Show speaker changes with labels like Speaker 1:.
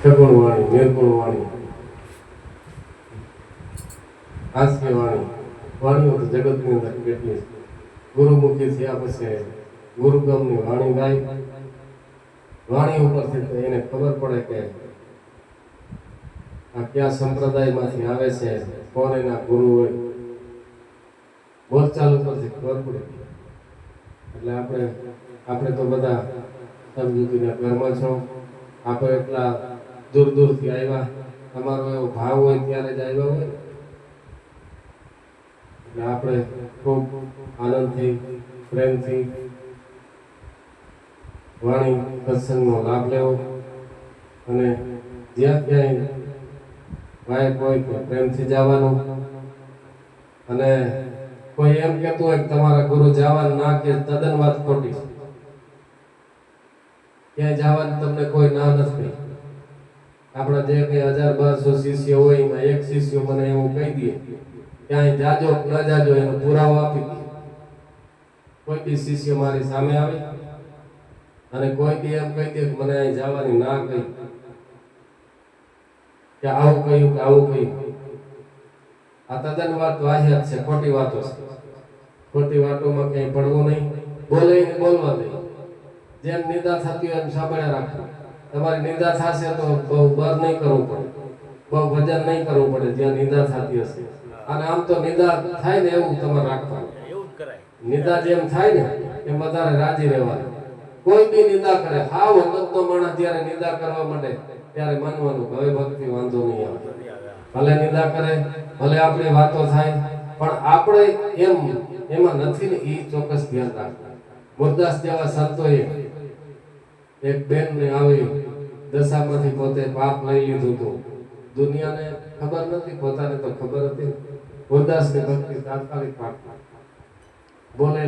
Speaker 1: સગુણ વાણી, નિર્ગુણ વાણી, હાસ્ય વાણી, વાણીઓ તો જગતની અંદર કેટલી છે. ગુરુમુખી થયા પછી ગુરુગમની વાણી ગાય. વાણી ઉપરથી એને ખબર પડે કે આ કયા સંપ્રદાયમાંથી આવે છે, કોણ એના ગુરુ હોય. બોલચાલ ઉપરથી ખબર પડે. એટલે આપણે તો બધા સમજૂતીના ઘરમાં છો. આપણે એટલા દૂર દૂરથી આવ્યા, તમારો એવો ભાવ હોય ત્યારે જ આવ્યા હોય. એટલે આપણે ખૂબ આનંદથી, પ્રેમથી વાણી સત્સંગનો લાભ લેવો અને જ્યાં ક્યાંય વાયક હોય તો પ્રેમથી જવાનું. અને કોઈ એમ કહેતું હોય કે તમારા ગુરુ જવાનું ના કે તદ્દન વાત ખોટી છે. ક્યાંય જવાનું તમને કોઈ ના નથી. આપણા જે કઈ 1200 શિષ્ય હોય એમાં એક શિષ્ય મને એવું કહી દે ક્યાંય જાજો ન જાજો એનો પુરાવો આપી દે. કોઈ બી શિષ્ય મારી સામે આવે અને કોઈ બી એમ કહી દે કે મને અહીં જવાની ના કહી કે આવું કહ્યું કે આવું કહ્યું. આ તદ્દન વાત વાહિયાત છે, ખોટી વાતો છે. ખોટી વાતોમાં કઈ પડવું નહીં. બોલે ને બોલવા દે. જેમ નિંદા થતી હોય એમ સાંભળ્યા રાખવું. તમારી નિંદા થશે તો બહુ બર નહીં કરવું પડે, બહુ ભજન નહીં કરવું પડે જ્યાં નિંદા થતી હશે. અને આમ તો નિંદા થાય ને એવું તમારે રાખવાનું. નિંદા જેમ થાય ને એમ વધારે રાજી રહેવાનું. કોઈ બી નિંદા કરે, હાવ વખતનો માણસ જ્યારે નિંદા કરવા માંડે ત્યારે માનવાનું હવે ભક્તિ વાંધો નહીં આવે. ભલે નિંદા કરે, ભલે આપણી વાતો થાય, પણ આપણે એમાં નથી ને એ ચોક્કસ ધ્યાન રાખવું. મુરદાસ જેવા સંતોએ એક બેનને આવી દશામાંથી પોતે પાપ લઈ લીધું હતું. દુનિયાને ખબર નથી, પોતાને તો ખબર હતી. મુરદાસની ભક્તિ તાત્કાલિક પાપ બોલે